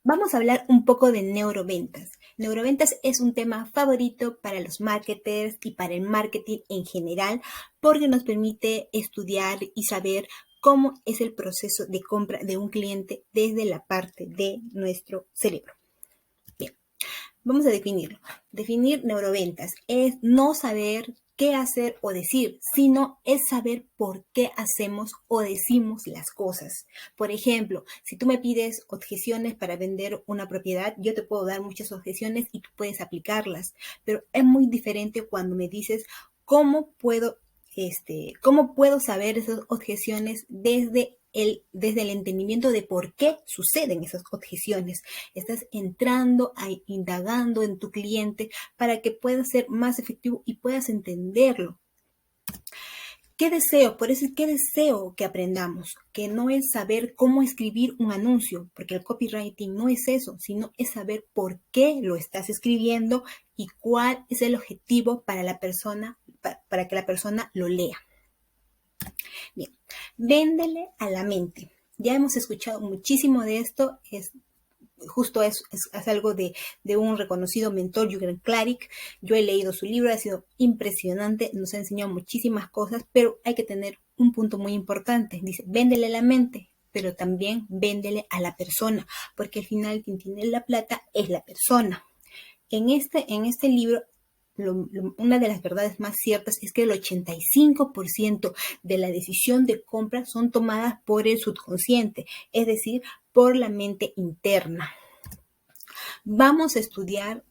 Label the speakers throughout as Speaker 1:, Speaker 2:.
Speaker 1: Vamos a hablar un poco de neuroventas. Neuroventas es un tema favorito para los marketers y para el marketing en general porque nos permite estudiar y saber cómo es el proceso de compra de un cliente desde la parte de nuestro cerebro. Bien, vamos a definirlo. Definir neuroventas es no saber qué hacer o decir, sino es saber por qué hacemos o decimos las cosas. Por ejemplo, si tú me pides objeciones para vender una propiedad, yo te puedo dar muchas objeciones y tú puedes aplicarlas, pero es muy diferente cuando me dices cómo puedo saber esas objeciones desde el entendimiento de por qué suceden esas objeciones. Estás entrando, indagando en tu cliente para que pueda ser más efectivo y puedas entenderlo. ¿Qué deseo? Por eso es que deseo que aprendamos, que no es saber cómo escribir un anuncio, porque el copywriting no es eso, sino es saber por qué lo estás escribiendo y cuál es el objetivo para la persona, para que la persona lo lea. Bien, véndele a la mente. Ya hemos escuchado muchísimo de esto, es algo de un reconocido mentor, Jürgen Klarik. Yo he leído su libro, ha sido impresionante, nos ha enseñado muchísimas cosas, pero hay que tener un punto muy importante. Dice, véndele a la mente, pero también véndele a la persona, porque al final quien tiene la plata es la persona. En este libro, una de las verdades más ciertas es que el 85% de la decisión de compra son tomadas por el subconsciente, es decir, por la mente interna.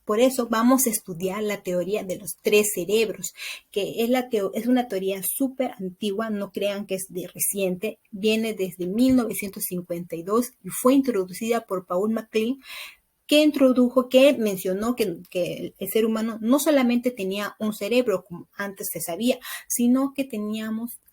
Speaker 1: Por eso vamos a estudiar la teoría de los 3 cerebros, que es una teoría súper antigua, no crean que es de reciente, viene desde 1952 y fue introducida por Paul MacLean, que mencionó que el ser humano no solamente tenía un cerebro, como antes se sabía, sino que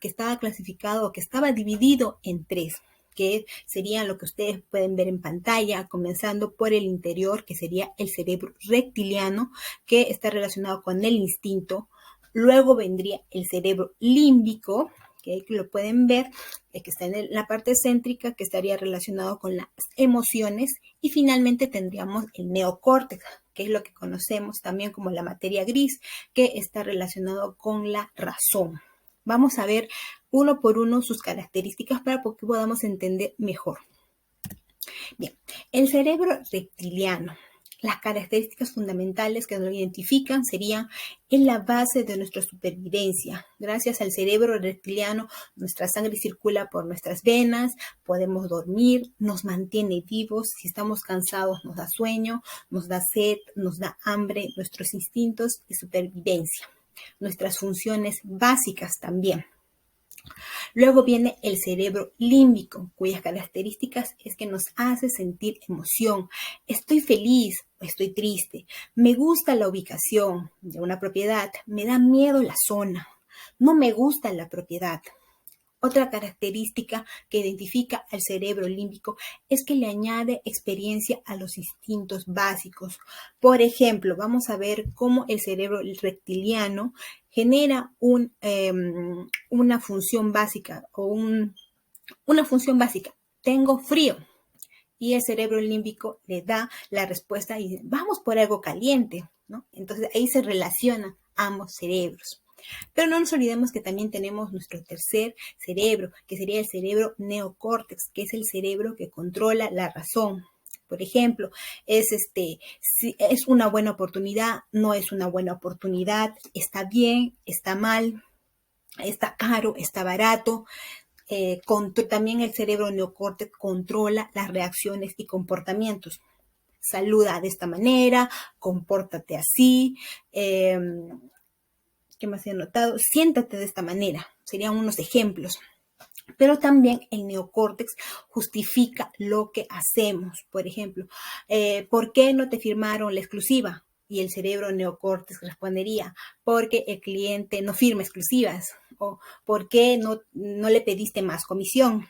Speaker 1: estaba clasificado, que estaba dividido en 3, que serían lo que ustedes pueden ver en pantalla, comenzando por el interior, que sería el cerebro reptiliano, que está relacionado con el instinto. Luego vendría el cerebro límbico, que ahí lo pueden ver, que está en la parte céntrica, que estaría relacionado con las emociones, y finalmente tendríamos el neocórtex, que es lo que conocemos también como la materia gris, que está relacionado con la razón. Vamos a ver uno por uno sus características para que podamos entender mejor. Bien, el cerebro reptiliano. Las características fundamentales que nos identifican serían en la base de nuestra supervivencia. Gracias al cerebro reptiliano, nuestra sangre circula por nuestras venas, podemos dormir, nos mantiene vivos. Si estamos cansados, nos da sueño, nos da sed, nos da hambre, nuestros instintos de supervivencia. Nuestras funciones básicas también. Luego viene el cerebro límbico, cuyas características es que nos hace sentir emoción. Estoy feliz o estoy triste. Me gusta la ubicación de una propiedad. Me da miedo la zona. No me gusta la propiedad. Otra característica que identifica al cerebro límbico es que le añade experiencia a los instintos básicos. Por ejemplo, vamos a ver cómo el cerebro reptiliano genera una función básica una función básica. Tengo frío. Y el cerebro límbico le da la respuesta y dice, vamos por algo caliente, ¿no? Entonces ahí se relacionan ambos cerebros. Pero no nos olvidemos que también tenemos nuestro tercer cerebro, que sería el cerebro neocórtex, que es el cerebro que controla la razón. Por ejemplo, si es una buena oportunidad, no es una buena oportunidad, está bien, está mal, está caro, está barato. También el cerebro neocórtex controla las reacciones y comportamientos. Saluda de esta manera, compórtate así. ¿Qué más he notado? Siéntate de esta manera. Serían unos ejemplos. Pero también el neocórtex justifica lo que hacemos. Por ejemplo, ¿por qué no te firmaron la exclusiva? Y el cerebro neocórtex respondería, porque el cliente no firma exclusivas. O ¿por qué no le pediste más comisión?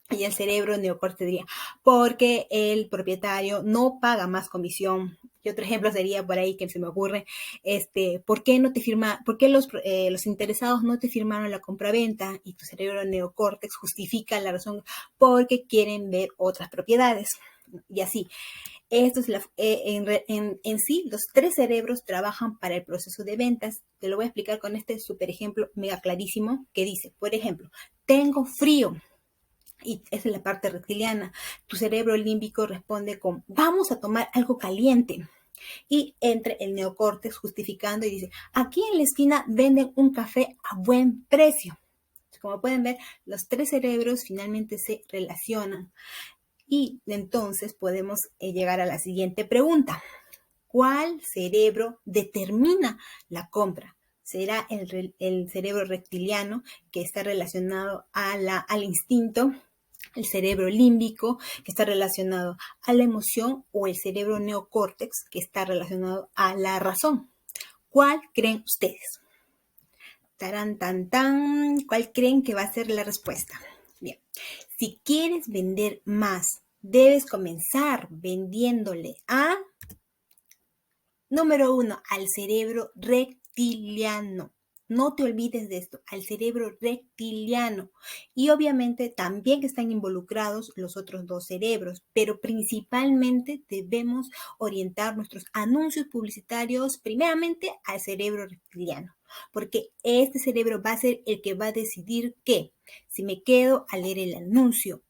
Speaker 1: Y el cerebro neocórtex diría, porque el propietario no paga más comisión. Y otro ejemplo sería por ahí que se me ocurre, ¿por qué los interesados no te firmaron la compraventa? Y tu cerebro neocórtex justifica la razón porque quieren ver otras propiedades. y así. Esto es en sí, los tres cerebros trabajan para el proceso de ventas. Te lo voy a explicar con este super ejemplo mega clarísimo que dice, por ejemplo, tengo frío. Y esa es la parte reptiliana. Tu cerebro límbico responde con, vamos a tomar algo caliente. Y entre el neocórtex justificando y dice, aquí en la esquina venden un café a buen precio. Como pueden ver, los tres cerebros finalmente se relacionan. Y entonces podemos llegar a la siguiente pregunta. ¿Cuál cerebro determina la compra? ¿Será el cerebro reptiliano, que está relacionado al instinto? ¿El cerebro límbico, que está relacionado a la emoción? ¿O el cerebro neocórtex, que está relacionado a la razón? ¿Cuál creen ustedes? Tarán, tan, tan. ¿Cuál creen que va a ser la respuesta? Bien, si quieres vender más, debes comenzar vendiéndole a, número 1, al cerebro reptiliano. No te olvides de esto, al cerebro reptiliano. Y obviamente también están involucrados los otros dos cerebros, pero principalmente debemos orientar nuestros anuncios publicitarios primeramente al cerebro reptiliano, porque este cerebro va a ser el que va a decidir qué, si me quedo a leer el anuncio,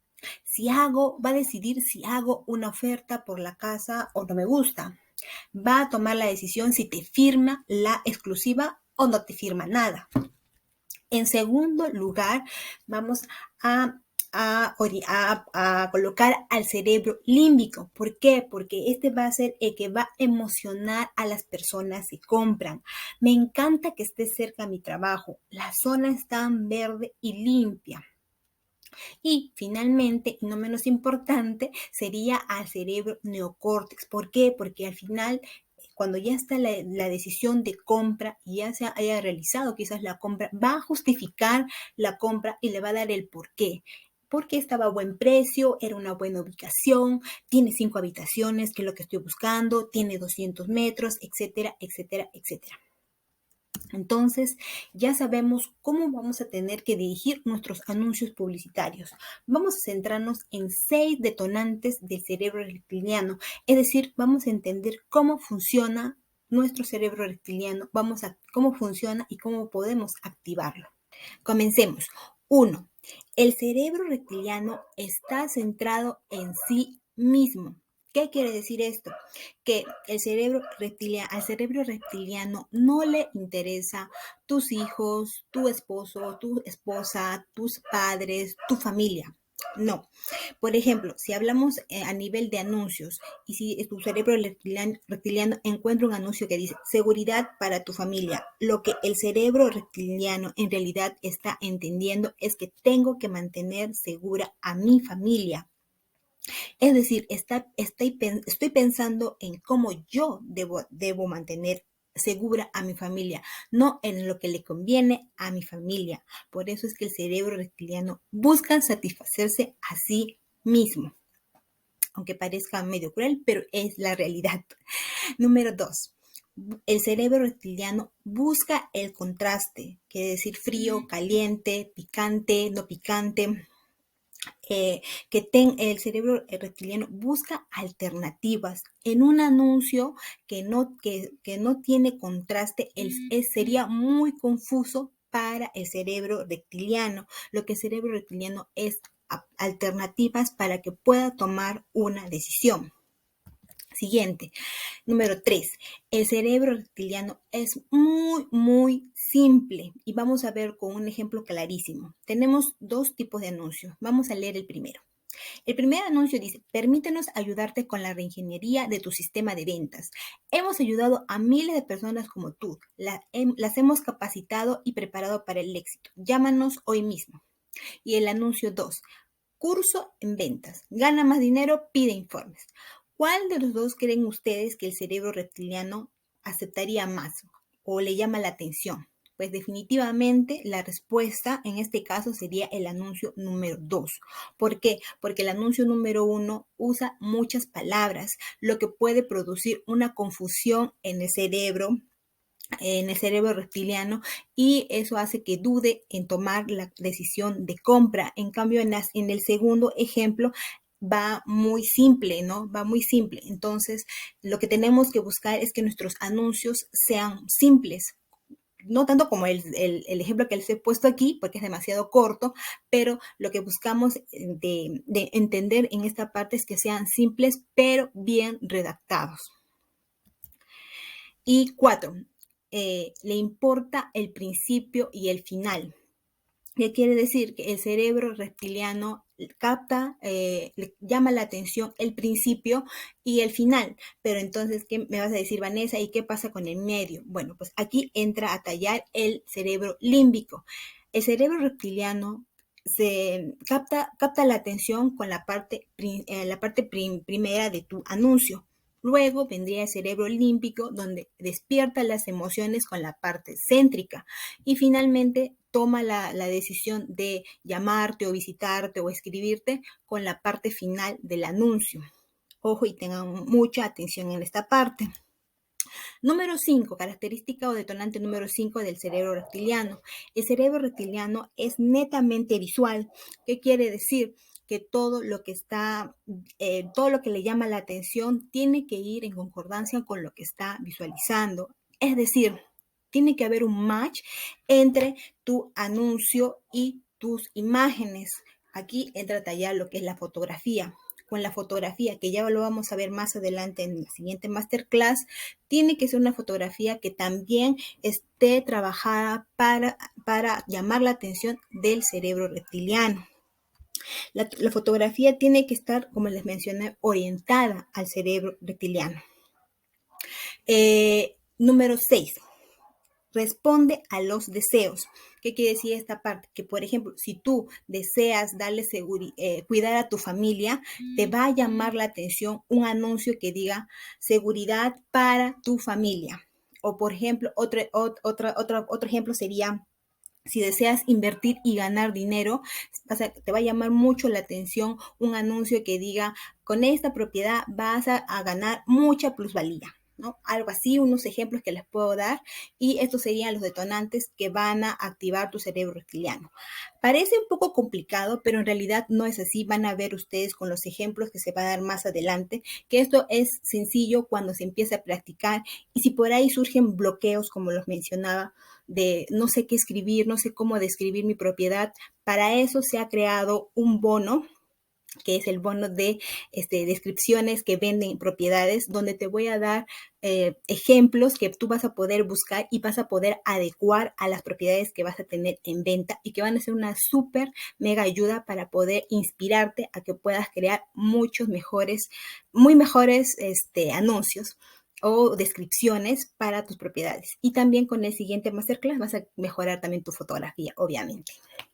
Speaker 1: va a decidir si hago una oferta por la casa o no me gusta. Va a tomar la decisión si te firma la exclusiva o no te firma nada. En segundo lugar, vamos a colocar al cerebro límbico. ¿Por qué? Porque este va a ser el que va a emocionar a las personas que compran. Me encanta que esté cerca a mi trabajo. La zona está verde y limpia. Y finalmente, y no menos importante, sería al cerebro neocórtex. ¿Por qué? Porque al final, cuando ya está la decisión de compra y ya se haya realizado quizás la compra, va a justificar la compra y le va a dar el por qué. Porque estaba a buen precio, era una buena ubicación, tiene 5 habitaciones, que es lo que estoy buscando, tiene 200 metros, etcétera, etcétera, etcétera. Entonces, ya sabemos cómo vamos a tener que dirigir nuestros anuncios publicitarios. Vamos a centrarnos en 6 detonantes del cerebro reptiliano, es decir, vamos a entender cómo funciona nuestro cerebro reptiliano, cómo funciona y cómo podemos activarlo. Comencemos. 1. El cerebro reptiliano está centrado en sí mismo. ¿Qué quiere decir esto? Que al cerebro reptiliano no le interesa tus hijos, tu esposo, tu esposa, tus padres, tu familia. No. Por ejemplo, si hablamos a nivel de anuncios y si tu cerebro reptiliano encuentra un anuncio que dice seguridad para tu familia, lo que el cerebro reptiliano en realidad está entendiendo es que tengo que mantener segura a mi familia. Es decir, estoy pensando en cómo yo debo mantener segura a mi familia, no en lo que le conviene a mi familia. Por eso es que el cerebro reptiliano busca satisfacerse a sí mismo, aunque parezca medio cruel, pero es la realidad. Número 2. El cerebro reptiliano busca el contraste, quiere decir frío, caliente, picante, no picante. El cerebro reptiliano busca alternativas. En un anuncio que no tiene contraste, sería muy confuso para el cerebro reptiliano. Lo que el cerebro reptiliano es alternativas para que pueda tomar una decisión. Siguiente, número 3. El cerebro reptiliano es muy, muy simple y vamos a ver con un ejemplo clarísimo. Tenemos 2 tipos de anuncios. Vamos a leer el primero. El primer anuncio dice, permítenos ayudarte con la reingeniería de tu sistema de ventas. Hemos ayudado a miles de personas como tú. Las hemos capacitado y preparado para el éxito. Llámanos hoy mismo. Y el anuncio 2, curso en ventas. Gana más dinero, pide informes. ¿Cuál de los dos creen ustedes que el cerebro reptiliano aceptaría más o le llama la atención? Pues definitivamente la respuesta en este caso sería el anuncio número 2. ¿Por qué? Porque el anuncio número 1 usa muchas palabras, lo que puede producir una confusión en el cerebro reptiliano, y eso hace que dude en tomar la decisión de compra. En cambio, en el segundo ejemplo, va muy simple, ¿no? Va muy simple. Entonces, lo que tenemos que buscar es que nuestros anuncios sean simples. No tanto como el ejemplo que les he puesto aquí, porque es demasiado corto, pero lo que buscamos de entender en esta parte es que sean simples, pero bien redactados. Y 4, le importa el principio y el final. ¿Qué quiere decir? Que el cerebro reptiliano capta, le llama la atención el principio y el final. Pero entonces, ¿qué me vas a decir, Vanessa? ¿Y qué pasa con el medio? Bueno, pues aquí entra a tallar el cerebro límbico. El cerebro reptiliano se capta la atención con la parte primera de tu anuncio. Luego vendría el cerebro límbico, donde despierta las emociones con la parte céntrica. Y finalmente toma la decisión de llamarte o visitarte o escribirte con la parte final del anuncio. Ojo y tengan mucha atención en esta parte. Número 5, característica o detonante número 5 del cerebro reptiliano. El cerebro reptiliano es netamente visual. ¿Qué quiere decir? Que todo lo que está, todo lo que le llama la atención tiene que ir en concordancia con lo que está visualizando. Es decir, tiene que haber un match entre tu anuncio y tus imágenes. Aquí entra a tallar lo que es la fotografía. Con la fotografía, que ya lo vamos a ver más adelante en la siguiente masterclass, tiene que ser una fotografía que también esté trabajada para llamar la atención del cerebro reptiliano. La fotografía tiene que estar, como les mencioné, orientada al cerebro reptiliano. Número 6. Responde a los deseos. ¿Qué quiere decir esta parte? Que, por ejemplo, si tú deseas darle cuidar a tu familia, te va a llamar la atención un anuncio que diga seguridad para tu familia. O, por ejemplo, otro ejemplo sería, si deseas invertir y ganar dinero, te va a llamar mucho la atención un anuncio que diga, con esta propiedad vas a ganar mucha plusvalía, ¿no? Algo así, unos ejemplos que les puedo dar, y estos serían los detonantes que van a activar tu cerebro reptiliano. Parece un poco complicado, pero en realidad no es así. Van a ver ustedes con los ejemplos que se va a dar más adelante, que esto es sencillo cuando se empieza a practicar, y si por ahí surgen bloqueos, como los mencionaba, de no sé qué escribir, no sé cómo describir mi propiedad, para eso se ha creado un bono, que es el bono de descripciones que venden propiedades, donde te voy a dar ejemplos que tú vas a poder buscar y vas a poder adecuar a las propiedades que vas a tener en venta, y que van a ser una súper mega ayuda para poder inspirarte a que puedas crear muy mejores anuncios o descripciones para tus propiedades. Y también con el siguiente masterclass vas a mejorar también tu fotografía, obviamente.